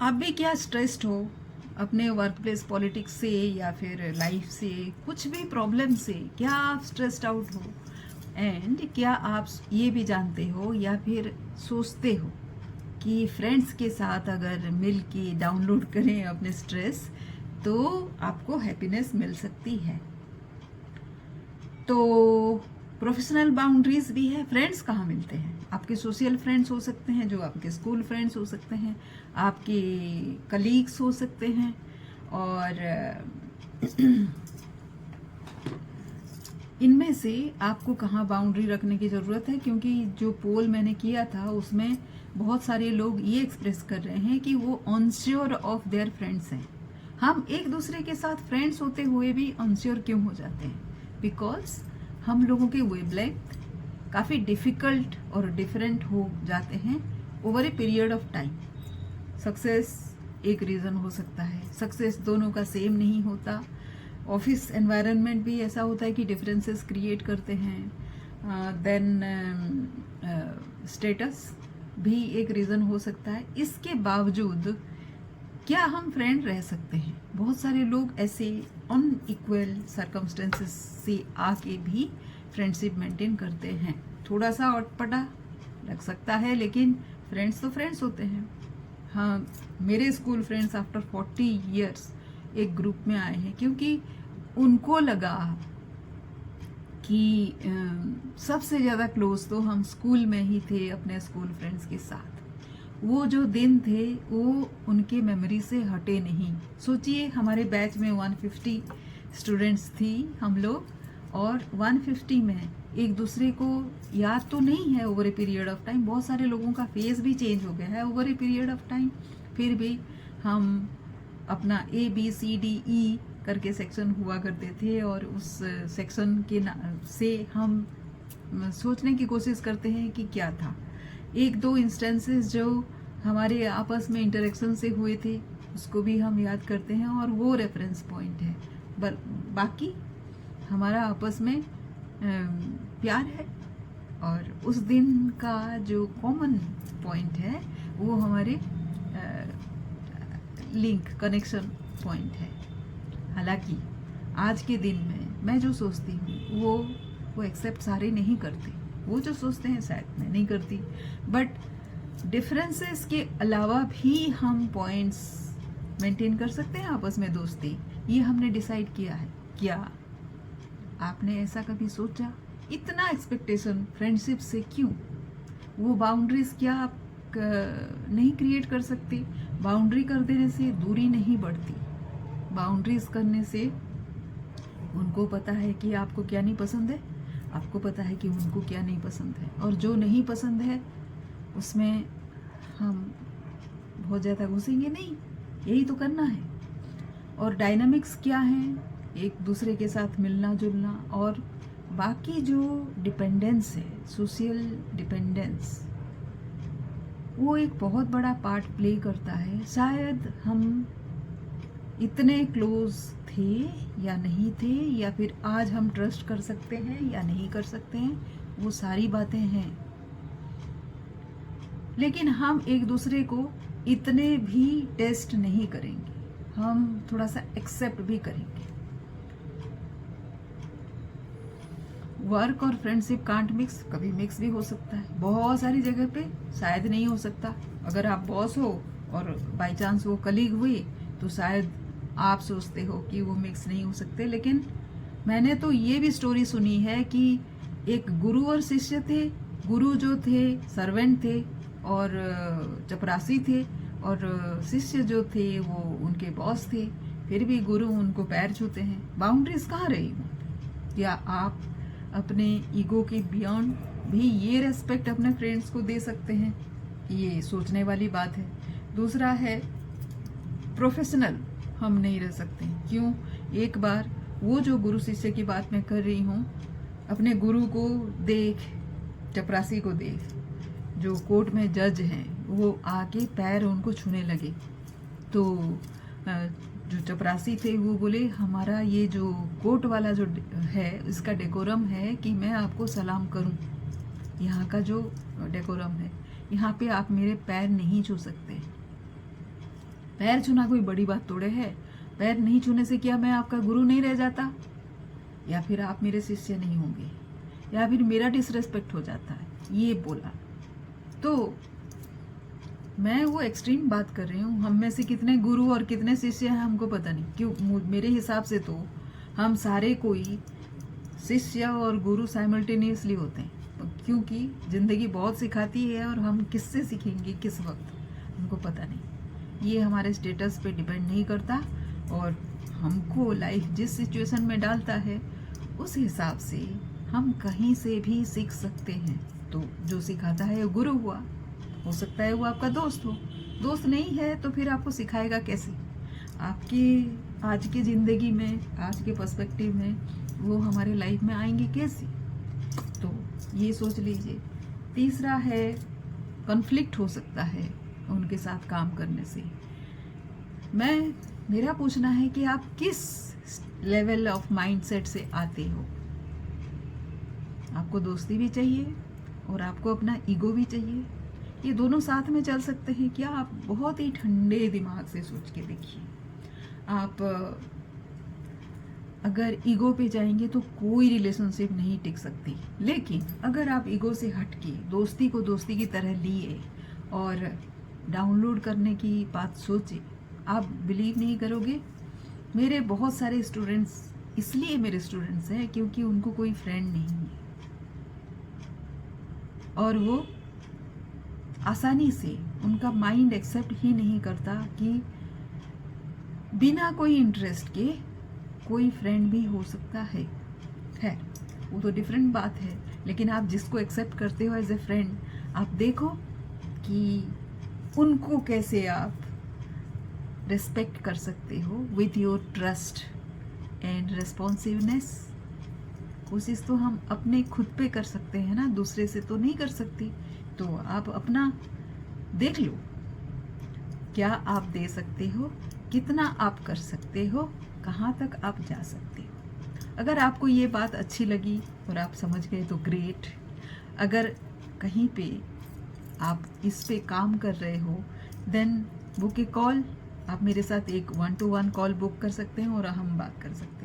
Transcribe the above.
आप भी क्या स्ट्रेस्ड हो अपने वर्क प्लेस पॉलिटिक्स से या फिर लाइफ से, कुछ भी प्रॉब्लम से, क्या आप स्ट्रेस्ड आउट हो? एंड क्या आप ये भी जानते हो या फिर सोचते हो कि फ्रेंड्स के साथ अगर मिल के डाउनलोड करें अपने स्ट्रेस तो आपको हैप्पीनेस मिल सकती है? तो प्रोफेशनल बाउंड्रीज भी है। फ्रेंड्स कहाँ मिलते हैं? आपके सोशल फ्रेंड्स हो सकते हैं, जो आपके स्कूल फ्रेंड्स हो सकते हैं, आपके कलीग्स हो सकते हैं, और इनमें से आपको कहाँ बाउंड्री रखने की ज़रूरत है? क्योंकि जो पोल मैंने किया था उसमें बहुत सारे लोग ये एक्सप्रेस कर रहे हैं कि वो अनश्योर ऑफ देयर फ्रेंड्स हैं। हम एक दूसरे के साथ फ्रेंड्स होते हुए भी अनश्योर क्यों हो जाते हैं? बिकॉज हम लोगों के वेवलेंथ काफ़ी डिफ़िकल्ट और डिफरेंट हो जाते हैं over a period of time. Success एक रीज़न हो सकता है, सक्सेस दोनों का सेम नहीं होता। ऑफिस एनवायरनमेंट भी ऐसा होता है कि डिफरेंसेस क्रिएट करते हैं। देन स्टेटस भी एक रीज़न हो सकता है। इसके बावजूद क्या हम फ्रेंड रह सकते हैं? बहुत सारे लोग ऐसे अनइक्वल सर्कमस्टेंसेस से आके भी फ्रेंडशिप मेंटेन करते हैं। थोड़ा सा अटपटा लग सकता है, लेकिन फ्रेंड्स तो फ्रेंड्स होते हैं। हाँ, मेरे स्कूल फ्रेंड्स आफ्टर 40 इयर्स एक ग्रुप में आए हैं क्योंकि उनको लगा कि सबसे ज़्यादा क्लोज तो हम स्कूल में ही थे अपने स्कूल फ्रेंड्स के साथ। वो जो दिन थे वो उनके मेमोरी से हटे नहीं। सोचिए, हमारे बैच में 150 स्टूडेंट्स थी हम लोग, और 150 में एक दूसरे को याद तो नहीं है over a period of time. बहुत सारे लोगों का फेस भी चेंज हो गया है over a period of time. फिर भी हम अपना ABCDE करके सेक्शन हुआ करते थे, और उस सेक्शन के से हम सोचने की कोशिश करते हैं कि क्या था। एक दो इंस्टेंसेस जो हमारे आपस में इंटरेक्शन से हुए थे उसको भी हम याद करते हैं, और वो रेफरेंस पॉइंट है। बाकी हमारा आपस में प्यार है, और उस दिन का जो कॉमन पॉइंट है वो हमारे लिंक कनेक्शन पॉइंट है। हालांकि आज के दिन में मैं जो सोचती हूँ वो एक्सेप्ट सारे नहीं करते। वो जो सोचते हैं शायद मैं नहीं करती, बट डिफरेंसेस के अलावा भी हम पॉइंट्स मेंटेन कर सकते हैं आपस में दोस्ती। ये हमने डिसाइड किया है। क्या आपने ऐसा कभी सोचा? इतना एक्सपेक्टेशन फ्रेंडशिप से क्यों? वो बाउंड्रीज क्या आप नहीं क्रिएट कर सकते? बाउंड्री कर देने से दूरी नहीं बढ़ती। बाउंड्रीज करने से उनको पता है कि आपको क्या नहीं पसंद है, आपको पता है कि उनको क्या नहीं पसंद है, और जो नहीं पसंद है उसमें हम बहुत ज़्यादा घुसेंगे नहीं। यही तो करना है। और डायनामिक्स क्या हैं? एक दूसरे के साथ मिलना जुलना, और बाकी जो डिपेंडेंस है, सोशल डिपेंडेंस, वो एक बहुत बड़ा पार्ट प्ले करता है। शायद हम इतने क्लोज थे या नहीं थे, या फिर आज हम ट्रस्ट कर सकते हैं या नहीं कर सकते हैं, वो सारी बातें हैं। लेकिन हम एक दूसरे को इतने भी टेस्ट नहीं करेंगे, हम थोड़ा सा एक्सेप्ट भी करेंगे। वर्क और फ्रेंडशिप कांट मिक्स, कभी मिक्स भी हो सकता है। बहुत सारी जगह पे शायद नहीं हो सकता। अगर आप बॉस हो और बाय चांस वो कलीग हुई तो शायद आप सोचते हो कि वो मिक्स नहीं हो सकते। लेकिन मैंने तो ये भी स्टोरी सुनी है कि एक गुरु और शिष्य थे। गुरु जो थे सर्वेंट थे और चपरासी थे, और शिष्य जो थे वो उनके बॉस थे। फिर भी गुरु उनको पैर छूते हैं। बाउंड्रीज कहाँ रही? क्या आप अपने ईगो के बियॉन्ड भी ये रेस्पेक्ट अपने फ्रेंड्स को दे सकते हैं? ये सोचने वाली बात है। दूसरा है, प्रोफेशनल हम नहीं रह सकते। क्यों? एक बार वो जो गुरु शिष्य की बात मैं कर रही हूँ, अपने गुरु को देख, चपरासी को देख, जो कोर्ट में जज हैं वो आके पैर उनको छूने लगे, तो जो चपरासी थे वो बोले, हमारा ये जो कोर्ट वाला जो है इसका डेकोरम है कि मैं आपको सलाम करूं। यहाँ का जो डेकोरम है, यहाँ पे आप मेरे पैर नहीं छू सकते। पैर छूना कोई बड़ी बात थोड़े है। पैर नहीं छूने से क्या मैं आपका गुरु नहीं रह जाता, या फिर आप मेरे शिष्य नहीं होंगे, या फिर मेरा डिसरेस्पेक्ट हो जाता है, ये बोला। तो मैं वो एक्सट्रीम बात कर रही हूँ। हम में से कितने गुरु और कितने शिष्य हैं हमको पता नहीं, क्यों मेरे हिसाब से तो हम सारे कोई शिष्य और गुरु साइमल्टेनियसली होते हैं, क्योंकि ज़िंदगी बहुत सिखाती है और हम किससे सीखेंगे किस वक्त हमको पता नहीं। ये हमारे स्टेटस पे डिपेंड नहीं करता, और हमको लाइफ जिस सिचुएशन में डालता है उस हिसाब से हम कहीं से भी सीख सकते हैं। तो जो सिखाता है वो गुरु हुआ, हो सकता है वो आपका दोस्त हो, दोस्त नहीं है तो फिर आपको सिखाएगा कैसे? आपकी आज की ज़िंदगी में, आज के पर्सपेक्टिव में वो हमारे लाइफ में आएंगे कैसे? तो ये सोच लीजिए। तीसरा है कॉन्फ्लिक्ट हो सकता है उनके साथ काम करने से। मेरा पूछना है कि आप किस लेवल ऑफ माइंडसेट से आते हो? आपको दोस्ती भी चाहिए और आपको अपना ईगो भी चाहिए, ये दोनों साथ में चल सकते हैं क्या? आप बहुत ही ठंडे दिमाग से सोच के देखिए। आप अगर ईगो पे जाएंगे तो कोई रिलेशनशिप नहीं टिक सकती, लेकिन अगर आप ईगो से हट के दोस्ती को दोस्ती की तरह लिए और डाउनलोड करने की बात सोचे, आप बिलीव नहीं करोगे। मेरे बहुत सारे स्टूडेंट्स इसलिए मेरे स्टूडेंट्स हैं क्योंकि उनको कोई फ्रेंड नहीं है, और वो आसानी से उनका माइंड एक्सेप्ट ही नहीं करता कि बिना कोई इंटरेस्ट के कोई फ्रेंड भी हो सकता है। वो तो डिफरेंट बात है, लेकिन आप जिसको एक्सेप्ट करते हो एज ए फ्रेंड, आप देखो कि उनको कैसे आप रिस्पेक्ट कर सकते हो with your trust and responsiveness. कोशिश तो हम अपने खुद पे कर सकते हैं ना, दूसरे से तो नहीं कर सकती। तो आप अपना देख लो, क्या आप दे सकते हो, कितना आप कर सकते हो, कहाँ तक आप जा सकते हो। अगर आपको ये बात अच्छी लगी और आप समझ गए तो ग्रेट। अगर कहीं पे आप इस पे काम कर रहे हो, देन बुक ए कॉल। आप मेरे साथ एक 1-to-1 कॉल बुक कर सकते हैं और हम बात कर सकते हैं।